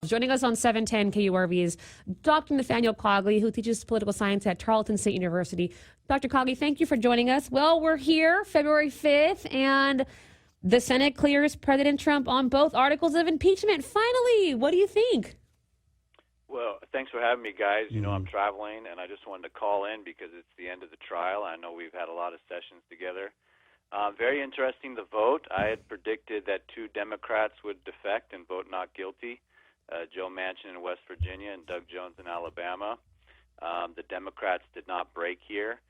Joining us on 710 KURV is Dr. Nathaniel Cogley, who teaches political science at Tarleton State University. Dr. Cogley, thank you for joining us. Well, we're here February 5th, and the Senate clears President Trump on both articles of impeachment. Finally, what do you think? Well, thanks for having me, guys. You know, I'm traveling, and I just wanted to call in because it's the end of the trial. I know we've had a lot of sessions together. Very interesting, the vote. I had predicted that 2 Democrats would defect and vote not guilty, Joe Manchin in West Virginia and Doug Jones in Alabama. The Democrats did not break here.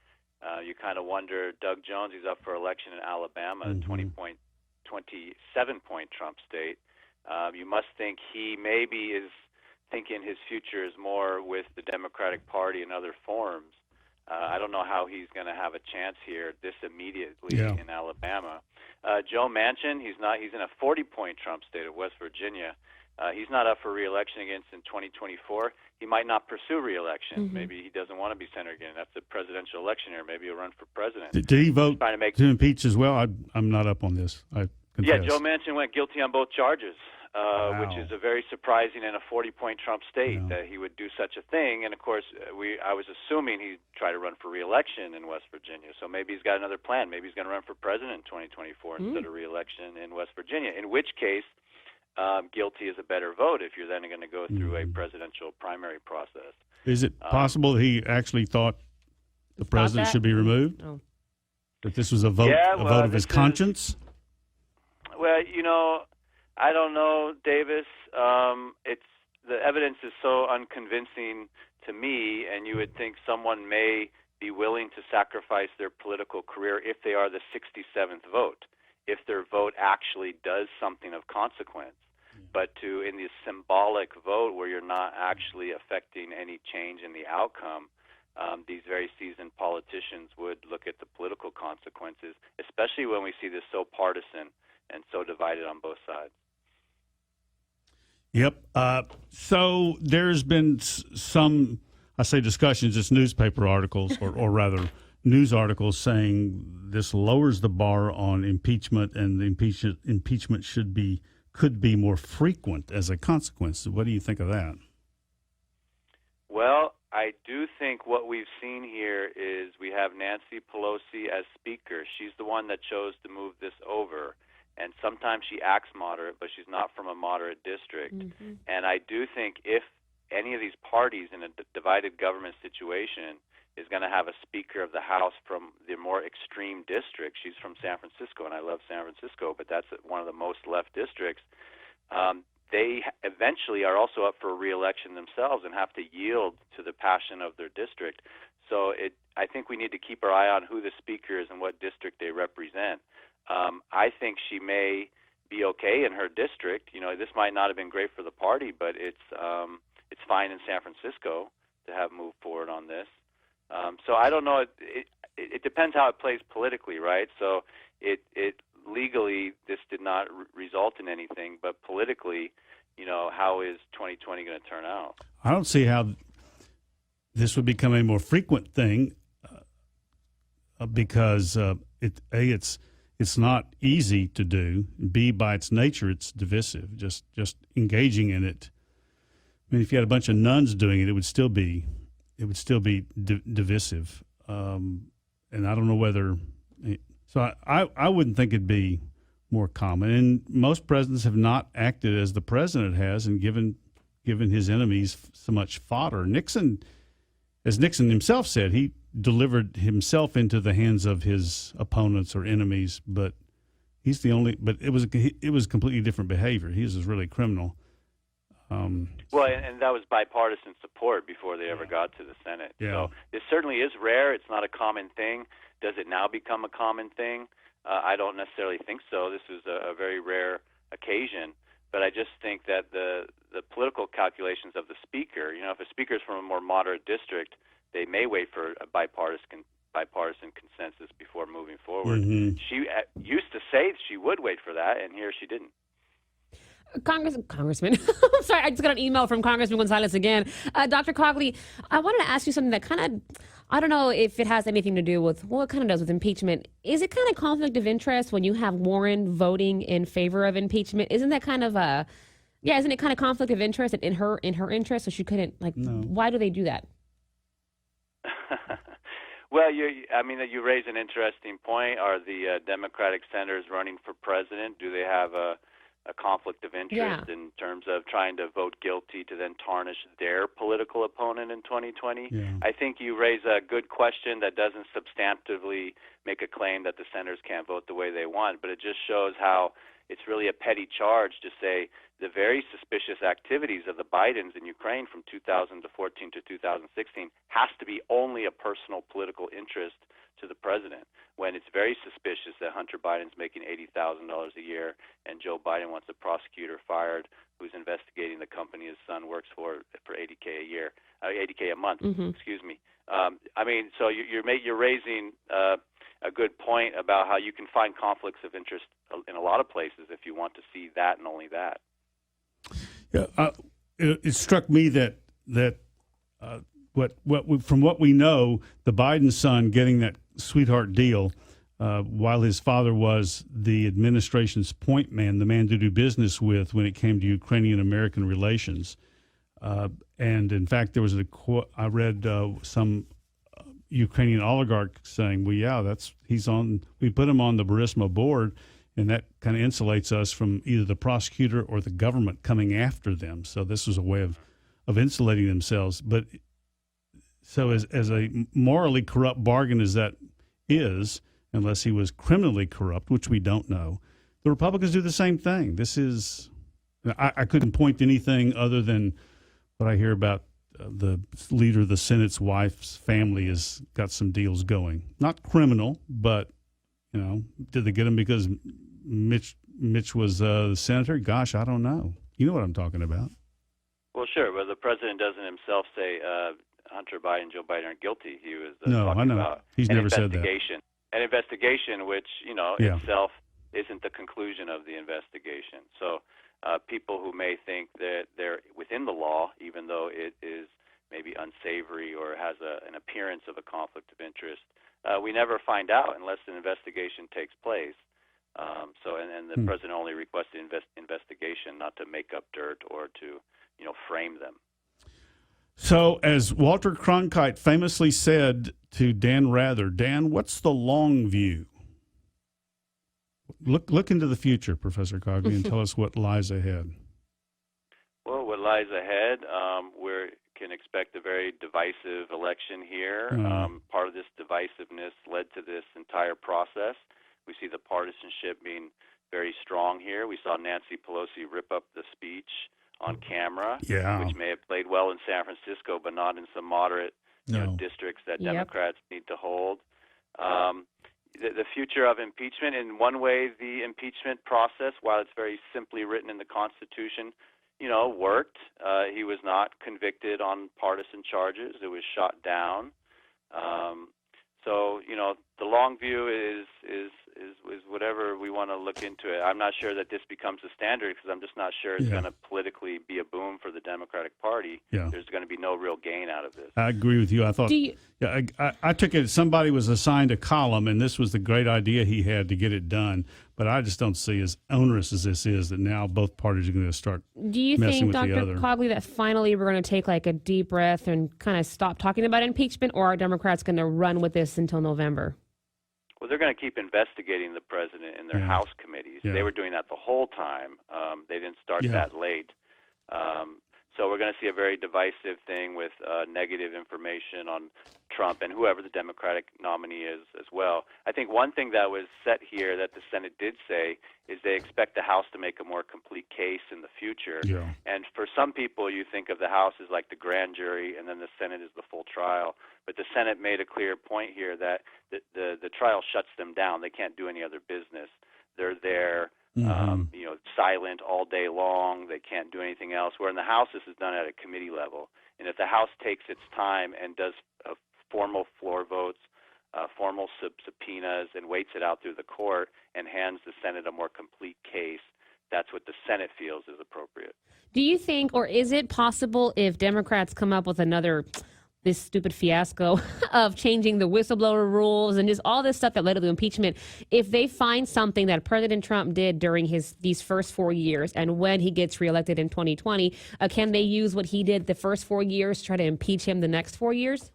You kind of wonder, Doug Jones, he's up for election in Alabama, 27-point Trump state. You must think he maybe is thinking his future is more with the Democratic Party in other forms. I don't know how he's going to have a chance here this immediately in Alabama. Joe Manchin, he's in a 40-point Trump state of West Virginia. He's not up for re-election again in 2024. He might not pursue re-election. Maybe he doesn't want to be senator again. That's a presidential election year. Maybe he'll run for president. Did he vote to impeach as well? I'm not up on this. I confess. Yeah, Joe Manchin went guilty on both charges. Which is a very surprising in a 40-point Trump state that he would do such a thing. And, of course, I was assuming he'd try to run for re-election in West Virginia. So maybe he's got another plan. Maybe he's going to run for president in 2024 instead of re-election in West Virginia, in which case guilty is a better vote if you're then going to go through a presidential primary process. Is it possible he actually thought the president should be removed? Oh. That this was a vote, a vote of his conscience? Well, you know, I don't know, Davis. The evidence is so unconvincing to me, and you would think someone may be willing to sacrifice their political career if they are the 67th vote, if their vote actually does something of consequence. But in the symbolic vote where you're not actually affecting any change in the outcome, these very seasoned politicians would look at the political consequences, especially when we see this so partisan and so divided on both sides. Yep. So there's been some, I say discussions, just newspaper articles, or rather news articles saying this lowers the bar on impeachment, and the impeachment could be more frequent as a consequence. What do you think of that? Well, I do think what we've seen here is we have Nancy Pelosi as Speaker. She's the one that chose to move this over. And sometimes she acts moderate, but she's not from a moderate district. And I do think if any of these parties in a divided government situation is going to have a Speaker of the House from the more extreme district, she's from San Francisco, and I love San Francisco, but that's one of the most left districts, they eventually are also up for re-election themselves and have to yield to the passion of their district. So I think we need to keep our eye on who the Speaker is and what district they represent. I think she may be okay in her district. You know, this might not have been great for the party, but it's fine in San Francisco to have moved forward on this. So I don't know. It depends how it plays politically, right? So it legally this did not result in anything, but politically, you know, how is 2020 going to turn out? I don't see how this would become a more frequent thing because it's not easy to do. B, by its nature, it's divisive. Just engaging in it. I mean, if you had a bunch of nuns doing it, it would still be divisive. And I don't know whether. So I wouldn't think it'd be more common. And most presidents have not acted as the president has and given his enemies so much fodder. Nixon, as Nixon himself said, he delivered himself into the hands of his opponents or enemies, but he's the only. But it was completely different behavior. He was really criminal. Well, and that was bipartisan support before they ever got to the Senate. Yeah. So it certainly is rare. It's not a common thing. Does it now become a common thing? I don't necessarily think so. This is a very rare occasion. But I just think that the political calculations of the Speaker, you know, if a Speaker is from a more moderate district, they may wait for a bipartisan consensus before moving forward. She used to say she would wait for that, and here she didn't. Congressman, I'm sorry, I just got an email from Congressman Gonzalez again. Dr. Cogley, I wanted to ask you something that kind of, I don't know if it has anything to do with, well, it kind of does with impeachment. Is it kind of conflict of interest when you have Warren voting in favor of impeachment? Isn't that kind of Yeah, isn't it kind of conflict of interest in her interest? So she couldn't No. Why do they do that? Well, you raise an interesting point. Are the Democratic senators running for president? Do they have a conflict of interest in terms of trying to vote guilty to then tarnish their political opponent in 2020? Yeah. I think you raise a good question that doesn't substantively make a claim that the senators can't vote the way they want, but it just shows how it's really a petty charge to say the very suspicious activities of the Bidens in Ukraine from 2014 to 2016 has to be only a personal political interest to the president, when it's very suspicious that Hunter Biden's making $80,000 a year and Joe Biden wants a prosecutor fired who's investigating the company his son works for $80K a year, $80K a month. Mm-hmm. Excuse me. So you're raising a good point about how you can find conflicts of interest in a lot of places if you want to see that and only that. Yeah, it struck me that from what we know, the Biden son getting that sweetheart deal, while his father was the administration's point man, the man to do business with when it came to Ukrainian-American relations. And in fact, there was I read some Ukrainian oligarch saying, "Well, yeah, we put him on the Burisma board, and that kind of insulates us from either the prosecutor or the government coming after them." So this was a way of insulating themselves. But so as a morally corrupt bargain as that is, unless he was criminally corrupt, which we don't know, the Republicans do the same thing. I couldn't point to anything other than what I hear about the leader of the Senate's wife's family has got some deals going. Not criminal, but, did they get them because Mitch was the senator? Gosh, I don't know. You know what I'm talking about. Well, sure, but the president doesn't himself say Hunter Biden, Joe Biden are guilty. He was no, talking I know. about He's never said that. An investigation which, itself isn't the conclusion of the investigation. So people who may think that they're within the law, even though it is maybe unsavory or has an appearance of a conflict of interest, we never find out unless an investigation takes place. And the president only requested investigation, not to make up dirt or to, frame them. So, as Walter Cronkite famously said to Dan Rather, Dan, what's the long view? Look into the future, Professor Cogley, and tell us what lies ahead. Well, what lies ahead, we can expect a very divisive election here. Part of this divisiveness led to this entire process. We see the partisanship being very strong here. We saw Nancy Pelosi rip up the speech on camera, which may have played well in San Francisco, but not in some moderate districts that Democrats need to hold. The future of impeachment, in one way, the impeachment process, while it's very simply written in the Constitution, worked. He was not convicted on partisan charges. It was shot down. So, the long view is whatever we want to look into it. I'm not sure that this becomes the standard because I'm just not sure it's going to politically be a boom for the Democratic Party. Yeah. There's going to be no real gain out of this. I agree with you. I thought, I took it somebody was assigned a column, and this was the great idea he had to get it done. But I just don't see as onerous as this is that now both parties are going to start messing with the other. Do you think, Dr. Cogley, that finally we're going to take a deep breath and kind of stop talking about impeachment, or are Democrats going to run with this until November? Well, they're going to keep investigating the president in their House committees. They were doing that the whole time. They didn't start that late. So we're going to see a very divisive thing with negative information on Trump and whoever the Democratic nominee is as well. I think one thing that was set here that the Senate did say is they expect the House to make a more complete case in the future. Yeah. And for some people, you think of the House as like the grand jury and then the Senate is the full trial. But the Senate made a clear point here that the trial shuts them down. They can't do any other business. They're there. Silent all day long. They can't do anything else. Where in the House, this is done at a committee level. And if the House takes its time and does formal floor votes, formal subpoenas, and waits it out through the court and hands the Senate a more complete case, that's what the Senate feels is appropriate. Do you think, or is it possible if Democrats come up with another this stupid fiasco of changing the whistleblower rules and just all this stuff that led to the impeachment, if they find something that President Trump did during these first 4 years and when he gets reelected in 2020, can they use what he did the first 4 years to try to impeach him the next 4 years?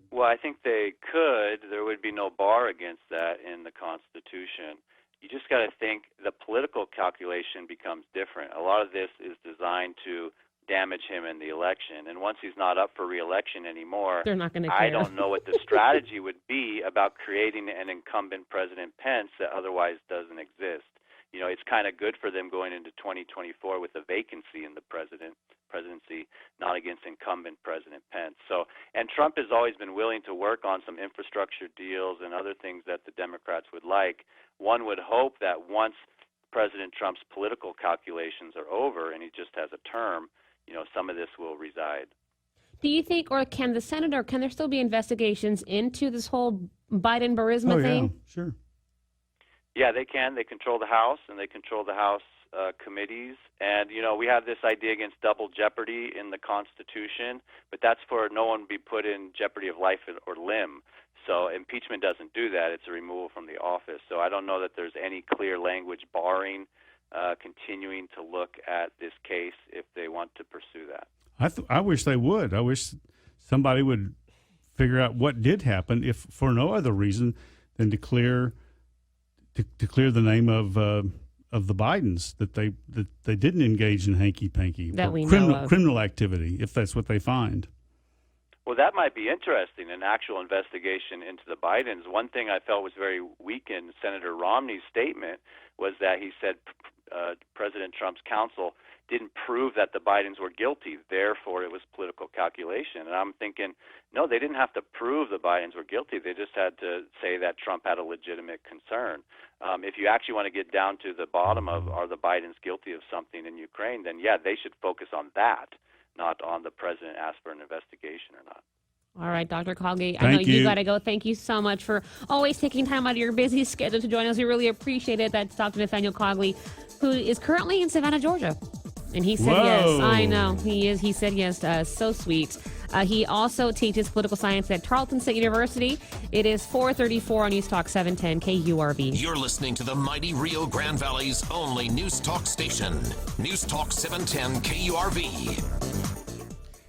Well, I think they could. There would be no bar against that in the Constitution. You just got to think the political calculation becomes different. A lot of this is designed to damage him in the election. And once he's not up for re-election anymore, they're not going to care. I don't know what the strategy would be about creating an incumbent President Pence that otherwise doesn't exist. You know, it's kind of good for them going into 2024 with a vacancy in the presidency, not against incumbent President Pence. So, and Trump has always been willing to work on some infrastructure deals and other things that the Democrats would like. One would hope that once President Trump's political calculations are over and he just has a term, you know, some of this will reside. Do you think, or can the Senate, or can there still be investigations into this whole Biden-Burisma thing? Yeah, sure. Yeah, they can. They control the House, and they control the House committees. And, you know, we have this idea against double jeopardy in the Constitution, but that's for no one be put in jeopardy of life or limb. So impeachment doesn't do that. It's a removal from the office. So I don't know that there's any clear language barring continuing to look at this case if they want to pursue that. I wish they would. I wish somebody would figure out what did happen, if for no other reason than to clear the name of the Bidens, that they didn't engage in hanky-panky that we criminal, know of. criminal activity, if that's what they find. Well, that might be interesting, an actual investigation into the Bidens. One thing I felt was very weak in Senator Romney's statement was that he said President Trump's counsel didn't prove that the Bidens were guilty, therefore it was political calculation. And I'm thinking, no, they didn't have to prove the Bidens were guilty. They just had to say that Trump had a legitimate concern. If you actually want to get down to the bottom of are the Bidens guilty of something in Ukraine, then yeah, they should focus on that, not on the president asked for an investigation or not. All right, Dr. Cogley, I know you got to go. Thank you so much for always taking time out of your busy schedule to join us. We really appreciate it. That's Dr. Nathaniel Cogley, who is currently in Savannah, Georgia. And he said yes. I know. He is. He said yes. So sweet. He also teaches political science at Tarleton State University. It is 4:34 on News Talk 710 KURV. You're listening to the mighty Rio Grande Valley's only News Talk station. News Talk 710 KURV.